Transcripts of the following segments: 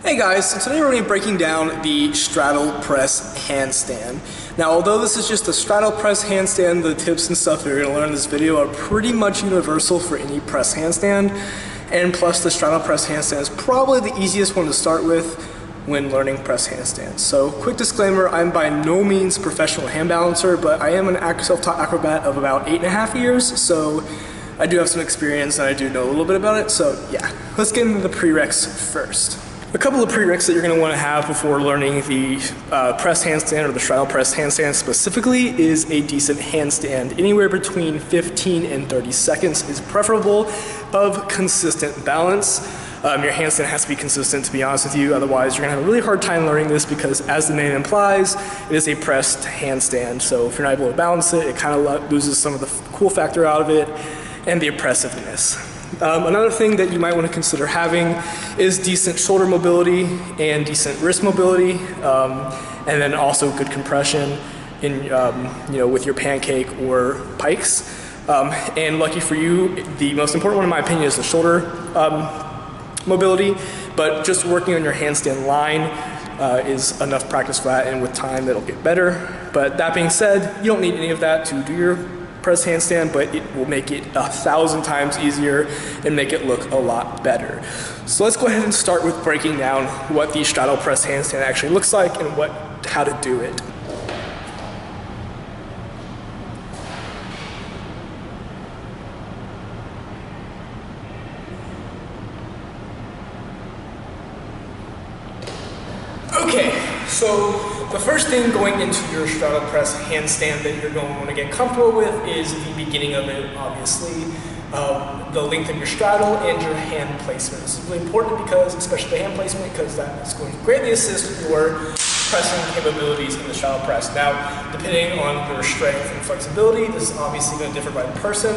Hey guys, so today we're going to be breaking down the straddle press handstand. Now although this is just a straddle press handstand, the tips and stuff that you're going to learn in this video are pretty much universal for any press handstand, and plus the straddle press handstand is probably the easiest one to start with when learning press handstands. So quick disclaimer, I'm by no means a professional hand balancer, but I am an self-taught acrobat of about 8.5 years, so I do have some experience and I do know a little bit about it. So yeah, let's get into the prereqs first. A couple of prereqs that you're going to want to have before learning the press handstand or the straddle press handstand specifically is a decent handstand. Anywhere between 15 and 30 seconds is preferable of consistent balance. Your handstand has to be consistent, to be honest with you, otherwise you're going to have a really hard time learning this because, as the name implies, it is a pressed handstand. So if you're not able to balance it, it kind of loses some of the cool factor out of it and the oppressiveness. Another thing that you might want to consider having is decent shoulder mobility and decent wrist mobility, and then also good compression in, with your pancake or pikes. And lucky for you, the most important one in my opinion is the shoulder mobility, but just working on your handstand line is enough practice for that, and with time it'll get better. But that being said, you don't need any of that to do your press handstand, but it will make it 1,000 times easier and make it look a lot better. So let's go ahead and start with breaking down what the straddle press handstand actually looks like and how to do it. Okay, so the first thing going into your straddle press handstand that you're going to want to get comfortable with is the beginning of it, obviously. The length of your straddle and your hand placement. This is really important because, especially the hand placement, because that is going to greatly assist your pressing capabilities in the straddle press. Now, depending on your strength and flexibility, this is obviously going to differ by person.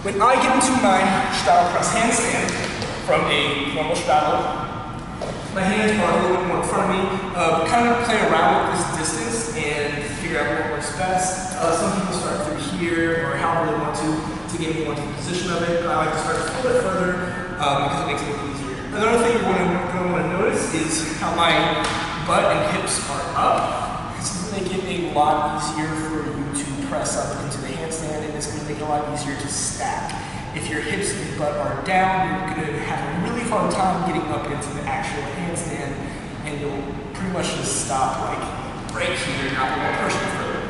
When I get into my straddle press handstand from a normal straddle, my hands are a little bit more in front of me, kind of play around with this distance and figure out what works best. Some people start through here or however they want to get more into the position of it, but I like to start a little bit further because it makes it a little easier. Another thing you're going to want to notice is how my butt and hips are up. This is going to make it a lot easier for you to press up into the handstand, and it's going to make it a lot easier to stack. If your hips and butt are down, you're going to have a really hard time getting up into the actual handstand, and you'll pretty much just stop like right here, not going to push it further.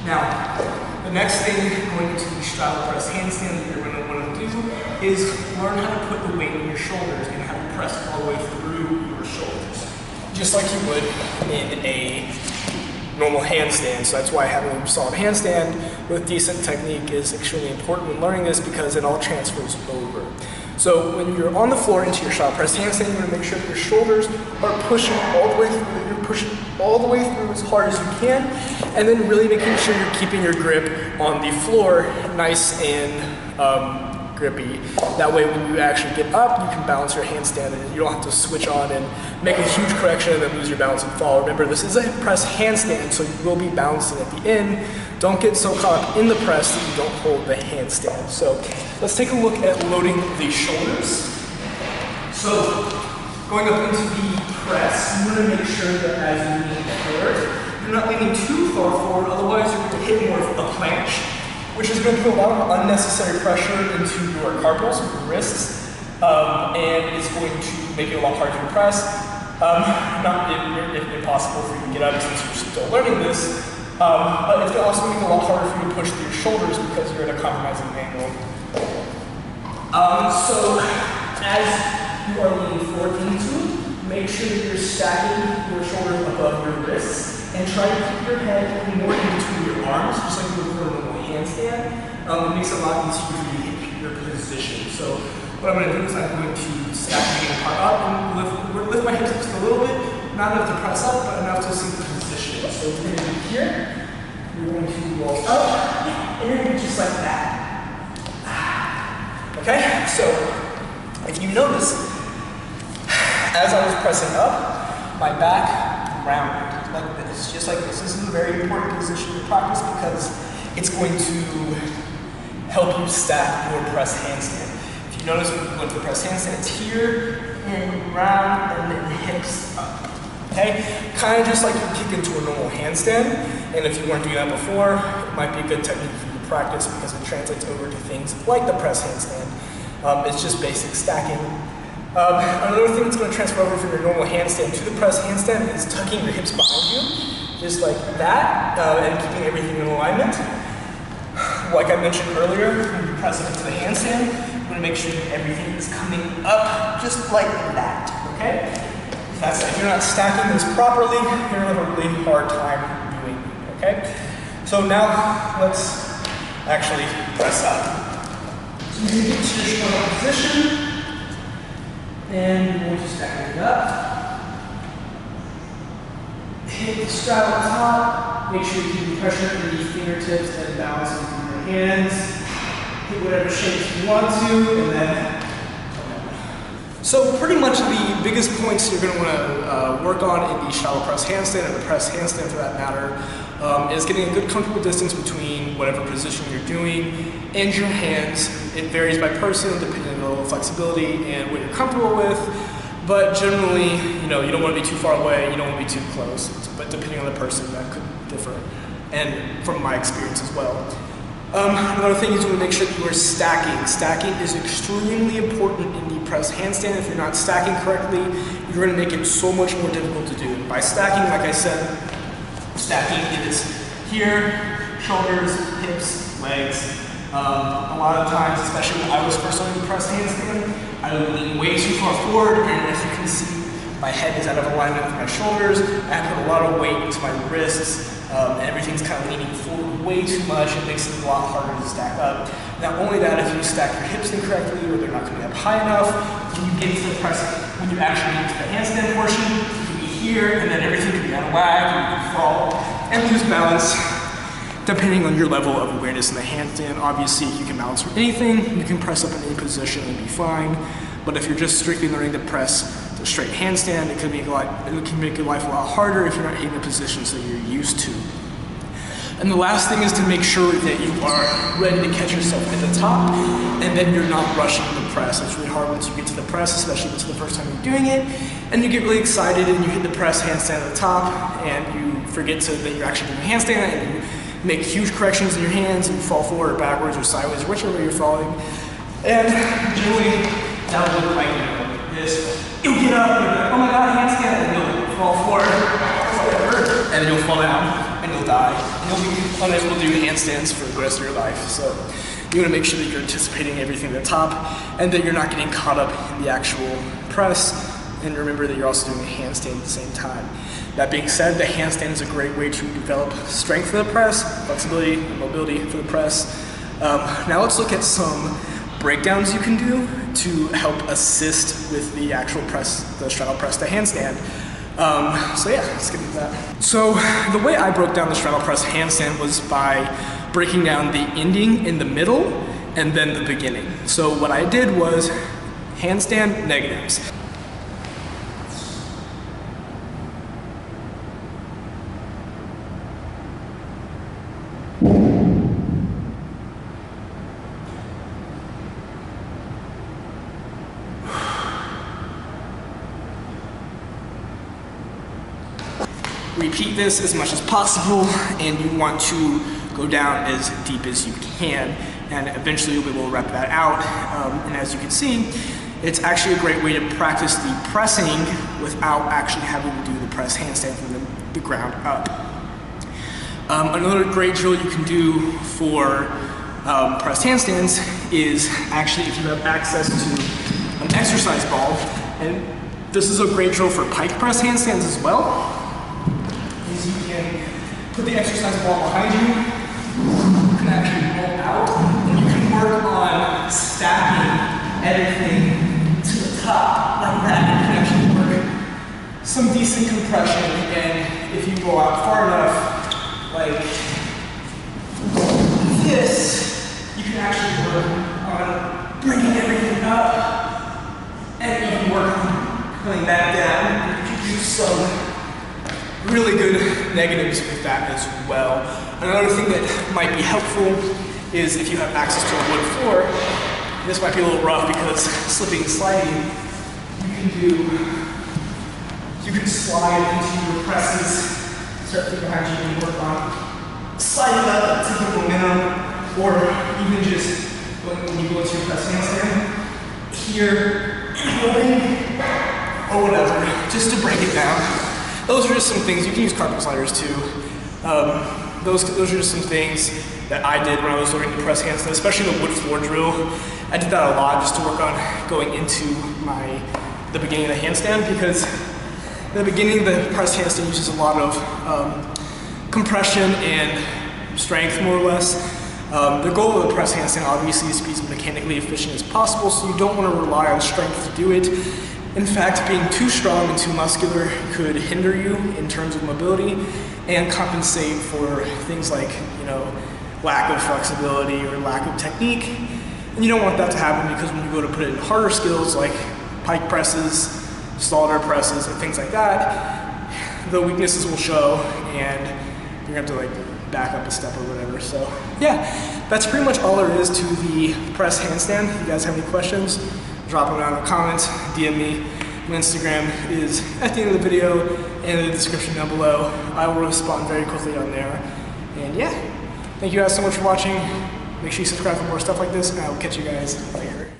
Now, the next thing going into the straddle press handstand that you're going to want to do is learn how to put the weight in your shoulders and how to press all the way through your shoulders, just like you would in a normal handstand. So that's why having a solid handstand with decent technique is extremely important when learning this, because it all transfers over. So when you're on the floor into your straddle press handstand, you want to make sure that your shoulders are pushing all the way through, that you're pushing all the way through as hard as you can, and then really making sure you're keeping your grip on the floor nice and grippy. That way when you actually get up, you can balance your handstand and you don't have to switch on and make a huge correction and then lose your balance and fall. Remember, this is a press handstand, so you will be balancing at the end. Don't get so caught up in the press that you don't hold the handstand. So let's take a look at loading the shoulders. So going up into the press, you want to make sure that as you lean forward, you're not leaning too far forward, otherwise you're going to hit more of a planche, which is going to put a lot of unnecessary pressure into your carpals, your wrists, and is going to make it a lot harder to press. Not impossible for you to get up since you're still learning this, but it's going to also make it a lot harder for you to push through your shoulders because you're at a compromising angle. So as you are leaning forward into it, make sure that you're stacking your shoulders above your wrists and try to keep your head more in between your arms, just like you would for a normal handstand. It makes it a lot easier for you to hit your position. So what I'm going to do is I'm going to stack my hand part up and lift my hips just a little bit, not enough to press up, but enough to see the position. So we're going to do here, we're going to roll up, and you're going to do just like that. Okay, so if you notice, as I was pressing up, my back rounded like this, just like this. This is a very important position to practice because it's going to help you stack your press handstand. If you notice when you go to the press handstand, it's here and round hips up. Okay? Kind of just like you kick into a normal handstand. And if you weren't doing that before, it might be a good technique for you to practice because it translates over to things like the press handstand. It's just basic stacking. Another thing that's going to transfer over from your normal handstand to the press handstand is tucking your hips behind you, just like that, and keeping everything in alignment. Like I mentioned earlier, when you press into the handstand, you want to make sure that everything is coming up just like that, okay? If you're not stacking this properly, you're going to have a really hard time doing it, okay? So now, let's actually press up. So you're going to get to your straddle position, and you're going to stack it up. Hit the straddle top, make sure you keep pressure in the fingertips and balancing through your hands. Hit whatever shapes you want to, and then so pretty much the biggest points you're going to want to work on in the shallow press handstand, and the press handstand for that matter, is getting a good comfortable distance between whatever position you're doing and your hands. It varies by person depending on the level of flexibility and what you're comfortable with, but generally, you don't want to be too far away, you don't want to be too close, but depending on the person that could differ, and from my experience as well. Another thing is you want to make sure that you are stacking. Stacking is extremely important in the press handstand. If you're not stacking correctly, you're going to make it so much more difficult to do. And by stacking, like I said, stacking is here, shoulders, hips, legs. A lot of times, especially when I was first learning the press handstand, I would lean way too far forward, and as you can see, my head is out of alignment with my shoulders. I put a lot of weight into my wrists. And everything's kind of leaning forward way too much. It makes it a lot harder to stack up. Not only that, if you stack your hips incorrectly or they're not coming up high enough, when you get into the press, when you actually get to the handstand portion, you can be here, and then everything can be out of whack, and you can fall and lose balance, depending on your level of awareness in the handstand. Obviously, you can balance from anything, you can press up in any position and be fine. But if you're just strictly learning to press the straight handstand, it can make your life a lot harder if you're not hitting the positions that you're used to. And the last thing is to make sure that you are ready to catch yourself at the top, and then you're not rushing the press. It's really hard once you get to the press, especially if it's the first time you're doing it, and you get really excited and you hit the press handstand at the top, and you forget that you're actually doing a handstand, and you make huge corrections in your hands, and you fall forward or backwards or sideways or whichever way you're falling. And generally, that will look like this. You'll get up, and you'll be like, oh my god, handstand, and you'll fall forward, and then you'll fall down, and you'll die. And you'll be unable to do handstands for the rest of your life. So you want to make sure that you're anticipating everything at the top, and that you're not getting caught up in the actual press, and remember that you're also doing a handstand at the same time. That being said, the handstand is a great way to develop strength for the press, flexibility, and mobility for the press. Now let's look at some breakdowns you can do to help assist with the actual press, the straddle press to handstand. So yeah, let's get into that. So the way I broke down the straddle press handstand was by breaking down the ending in the middle and then the beginning. So what I did was handstand negatives. Repeat this as much as possible, and you want to go down as deep as you can, and eventually you'll be able to wrap that out. And as you can see, it's actually a great way to practice the pressing without actually having to do the press handstand from the ground up. Another great drill you can do for press handstands is actually if you have access to an exercise ball, and this is a great drill for pike press handstands as well. Is you can put the exercise ball behind you, you can actually roll out, and you can work on stacking everything to the top like that. You can actually work some decent compression, and if you roll out far enough, like this, you can actually work on bringing everything up, and you can work on pulling that down. You can do some really good negatives with that as well. Another thing that might be helpful is if you have access to a wood floor. This might be a little rough because slipping and sliding, you can do slide into your presses. Start feet behind you and work on sliding up, taking momentum, or even just when you go into your press handstand, here, or whatever, just to break it down. Those are just some things. You can use carpet sliders too. Those are just some things that I did when I was learning the press handstand, especially the wood floor drill. I did that a lot just to work on going into the beginning of the handstand, because in the beginning the press handstand uses a lot of compression and strength, more or less. The goal of the press handstand obviously is to be as mechanically efficient as possible, so you don't want to rely on strength to do it. In fact, being too strong and too muscular could hinder you in terms of mobility and compensate for things like, you know, lack of flexibility or lack of technique. And you don't want that to happen, because when you go to put it in harder skills like pike presses, Stalder presses, and things like that, the weaknesses will show and you're gonna have to like back up a step or whatever. So yeah, that's pretty much all there is to the press handstand. If you guys have any questions, drop them down in the comments, DM me. My Instagram is at the end of the video and in the description down below. I will respond very quickly on there. And yeah, thank you guys so much for watching. Make sure you subscribe for more stuff like this, and I will catch you guys later.